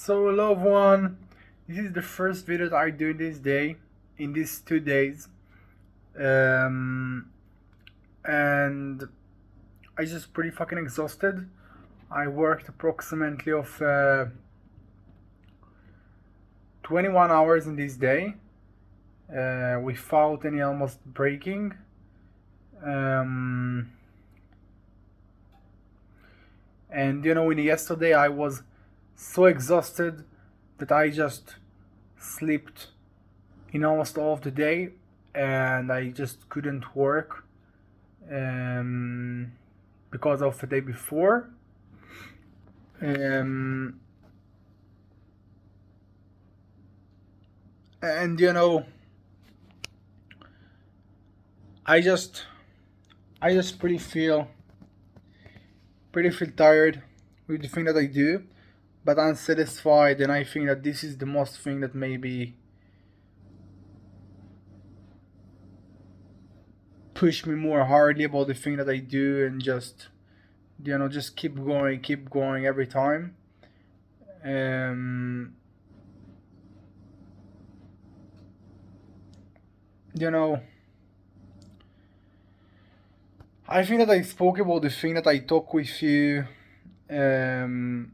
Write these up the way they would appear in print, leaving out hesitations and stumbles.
So loved one, this is the first video that I do this day, in these 2 days, um, and I just pretty fucking exhausted. I worked approximately of 21 hours in this day, without any almost breaking. Um, and in yesterday I was so exhausted that I just slept in almost all of the day, and I just couldn't work because of the day before. Um, and I just I just pretty feel tired with the thing that I do, but unsatisfied, and I think that this is the most thing that maybe push me more hardly about the thing that I do, and just keep going every time. Um, you know, I think that I spoke about the thing that I talked with you um,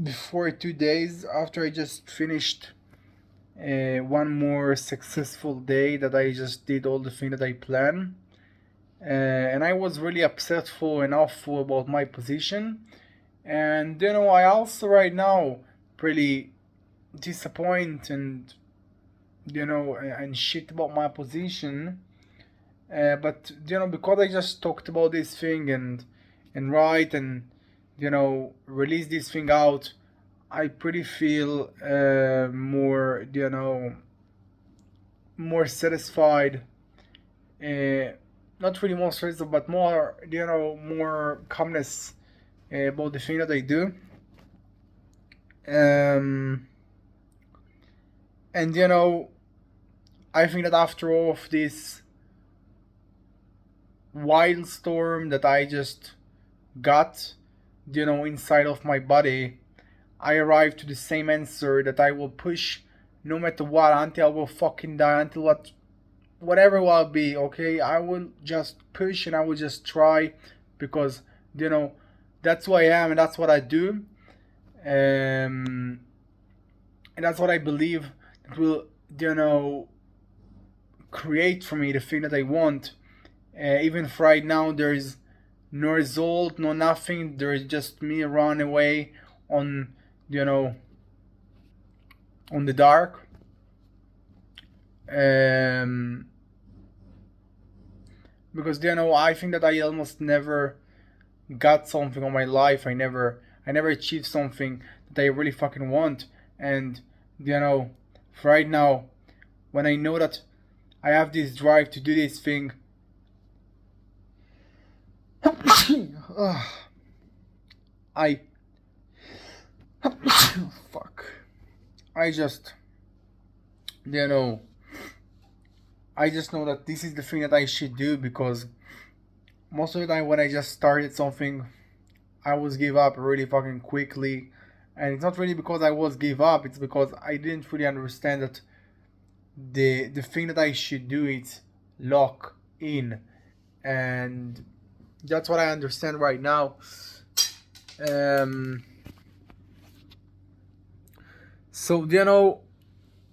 before 2 days after I just finished one more successful day that I just did all the thing that I planned. And I was really upsetful and awful about my position. And I also right now pretty disappointed and shit about my position. But because I just talked about this thing and write and release this thing out, I pretty feel more satisfied. Uh, Not really more stressed, but more calmness about the thing that I do. Um, and I think that after all of this wild storm that I just got, inside of my body, I arrived to the same answer that I will push no matter what until I will fucking die, until whatever it will be, okay? I will just push and I will just try because, you know, that's who I am and that's what I do. And that's what I believe that will, create for me the thing that I want. Even if right now there is no result, no nothing, there is just me run away on, you know, on the dark. Because I think that I almost never got something on my life. I never achieved something that I really fucking want. And right now, when I know that I have this drive to do this thing, I fuck. I just you know I just know that this is the thing that I should do, because most of the time when I just started something, I was give up really fucking quickly. And it's not really because I was give up, it's because I didn't really understand that the thing that I should do is lock in. And that's what I understand right now. Um so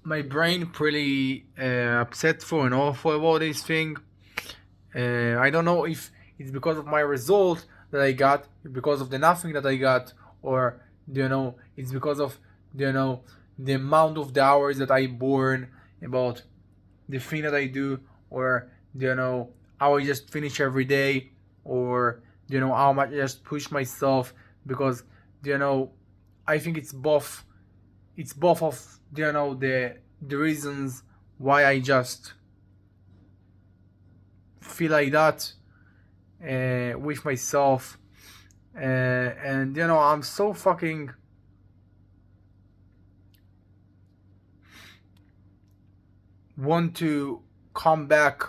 my brain pretty upset for and awful about this thing. I don't know if it's because of my result that I got, because of the nothing that I got, or it's because of the amount of the hours that I burn about the thing that I do, or how I just finish every day, or how much I just push myself, because you know I think it's both of the reasons why I just feel like that with myself. And I'm so fucking want to come back,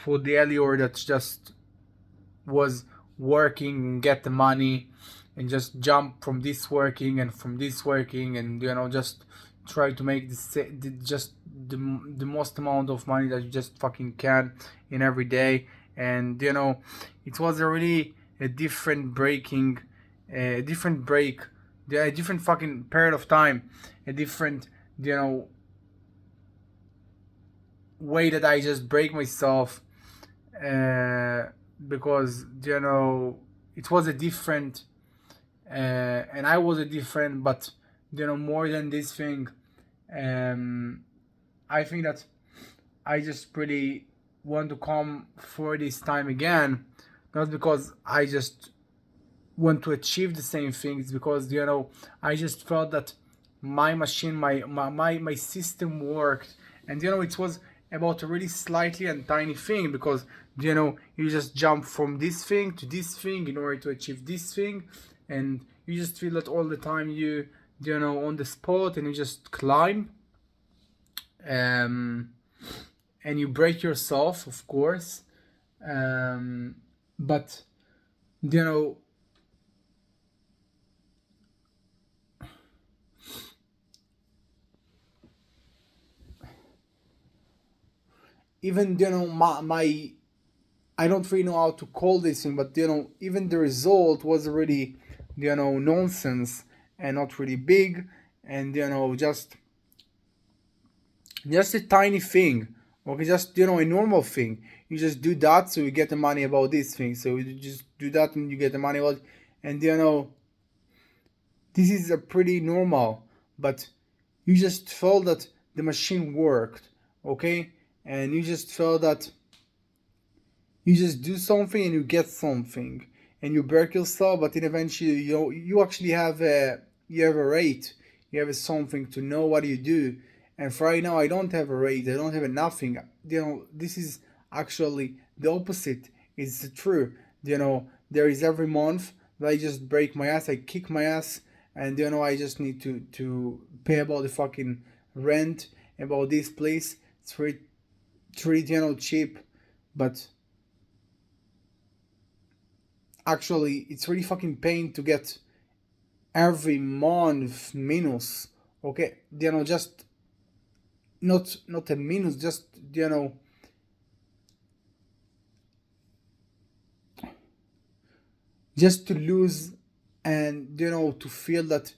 for the Elior that just was working and get the money, and just jump from this working and from this working, and just try to make just the most amount of money that you just fucking can in every day. And it was a really a different breaking a different break, a different fucking period of time, a different you know way that I just break myself, uh, because it was a different, and I was a different, but more than this thing, um, I think that I just really want to come for this time again, not because I just want to achieve the same things, because I just felt that my machine, my system worked, and it was about a really slightly and tiny thing, because you just jump from this thing to this thing in order to achieve this thing, and you just feel that all the time on the spot, and you just climb, um and you break yourself, of course, um but you know even my I don't really know how to call this thing, but even the result was really nonsense, and not really big, and just a tiny thing. Okay, just a normal thing. You just do that, so you get the money about this thing. So you just do that, and you get the money about, and this is a pretty normal, but you just felt that the machine worked, okay, and you just felt that you just do something and you get something, and you break yourself, but then eventually you actually have a rate, you have a something to know what you do. And for right now, I don't have a rate, I don't have a nothing. This is actually the opposite. It's true. There is every month that I just break my ass, I kick my ass, and I just need to pay about the fucking rent, about this place. It's pretty cheap, but actually it's really fucking pain to get every month minus. Okay, just not a minus, just just to lose, and to feel that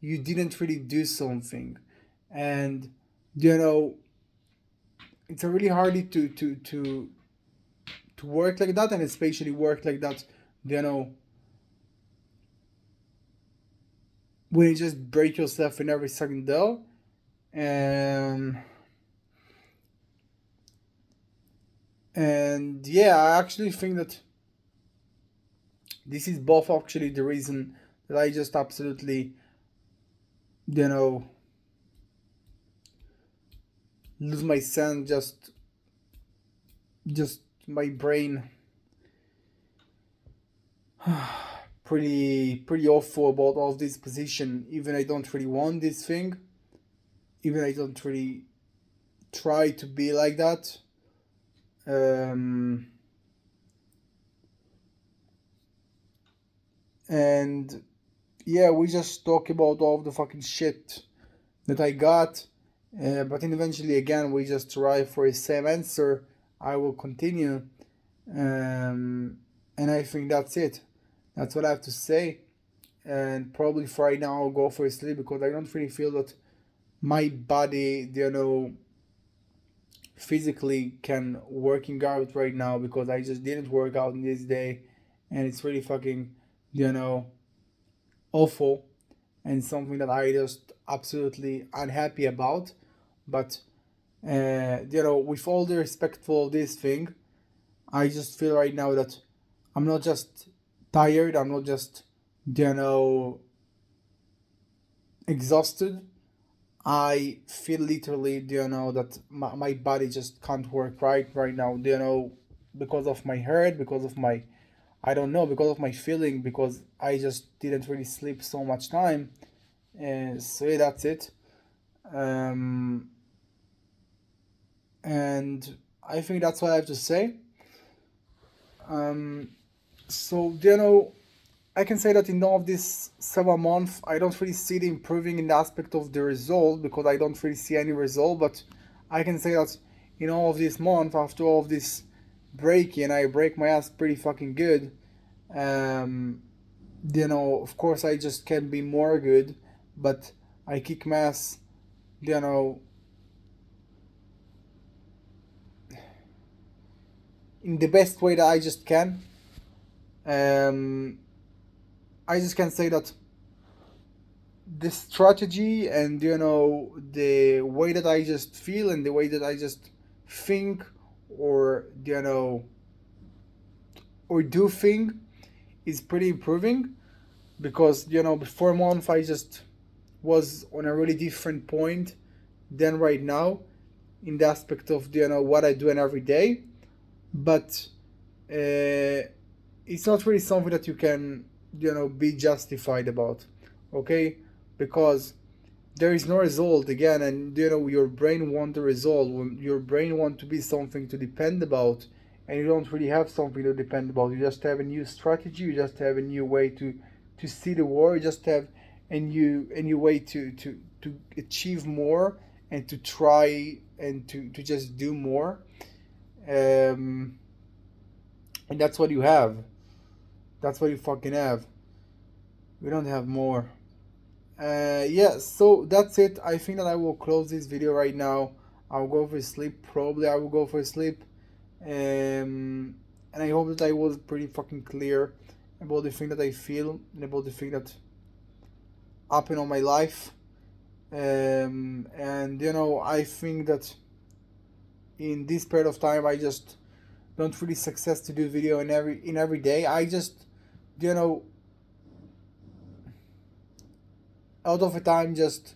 you didn't really do something. And you know it's a really hard to work like that, and especially work like that you know when you just break yourself in every second though. And yeah, I actually think that this is both actually the reason that I just absolutely you know lose my sense, just my brain pretty awful about all of this position. Even I don't really want this thing, even I don't really try to be like that. um and yeah, we just talk about all of the fucking shit that I got, but then eventually again we just arrive for the same answer. I will continue, um, and I think that's it. That's what I have to say. And probably for right now I'll go for a sleep, because I don't really feel that my body, physically can working out right now, because I just didn't work out in this day, and it's really fucking, you know, awful, and something that I just absolutely unhappy about. But with all the respect for this thing, I just feel right now that I'm not just tired, I'm not just you know exhausted. I feel literally, that my body just can't work right now, because of my heart, because of my, I don't know, because of my feeling, because I just didn't really sleep so much time. And so yeah, that's it. Um, and I think that's what I have to say. Um, so, I can say that in all of this 7 months, I don't really see the improving in the aspect of the result because I don't really see any result. But I can say that in all of this month, after all of this breaking, I break my ass pretty fucking good. Um, of course, I just can be more good, but I kick my ass, you know, in the best way that I just can. Um, I just can say that the strategy and the way that I just feel and the way that I just think or or do thing is pretty improving because before a month I just was on a really different point than right now in the aspect of what I do in every day, but it's not really something that you can be justified about, okay? Because there is no result again, and your brain want the result. When your brain want to be something to depend about, and you don't really have something to depend about. You just have a new strategy. You just have a new way to see the world. You just have a new way to achieve more and to try and to just do more. Um, and that's what you have. That's what you fucking have. We don't have more. Yeah, so that's it. I think that I will close this video right now. I'll go for sleep. Probably I will go for sleep. And I hope that I was pretty fucking clear about the thing that I feel and about the thing that happened on my life. And I think that in this period of time, I just don't really success to do video in every day. I just you know out of the time just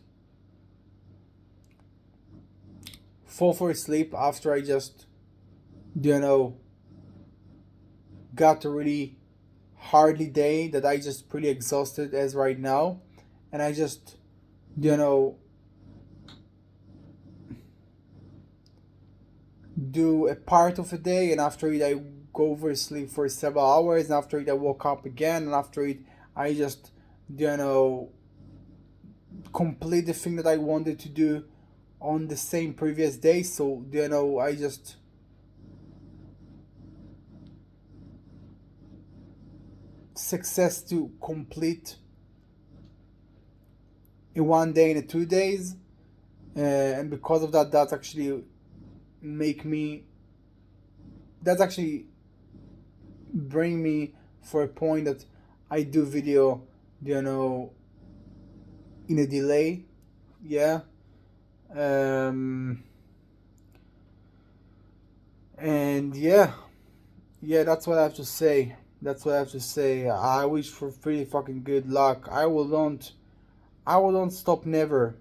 fall for sleep after I just you know got a really hardly day that I just pretty exhausted as right now, and I just you know do a part of a day, and after it I go over sleep for several hours, and after it I woke up again, and after it I just you know complete the thing that I wanted to do on the same previous day. So I just success to complete in one day in 2 days, and because of that, make me that's actually bring me for a point that I do video you know in a delay. Yeah. um and yeah, that's what I have to say. I wish for pretty fucking good luck. I will don't stop never,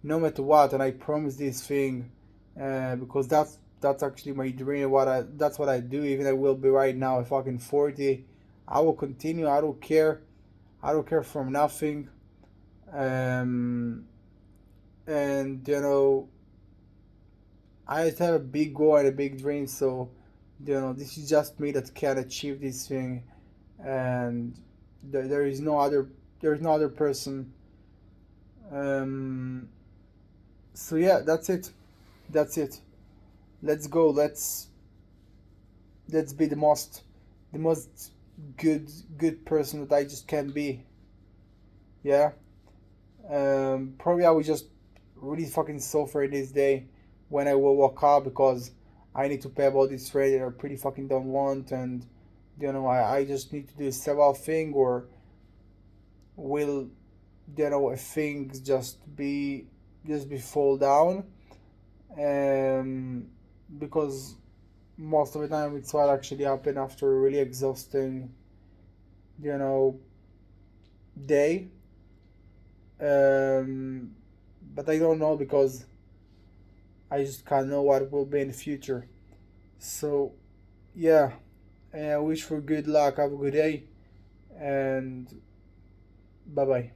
no matter what, and I promise this thing, because that's actually my dream. That's what I do. Even I will be right now a fucking 40. I will continue. I don't care. I don't care from nothing. Um, and I just have a big goal and a big dream. So this is just me that can achieve this thing, and there is no other. There is no other person. Um, so yeah, that's it. That's it. Let's go. Let's be the most good person that I just can be. Yeah. Probably I will just really fucking suffer this day when I will walk up because I need to pay about this rate that I pretty fucking don't want, and I just need to do several thing, or will a thing just be fall down, um because most of the time it's what actually happen after a really exhausting you know day. um but I don't know because I just can't know what will be in the future. So yeah, I wish for good luck. Have a good day, and bye bye.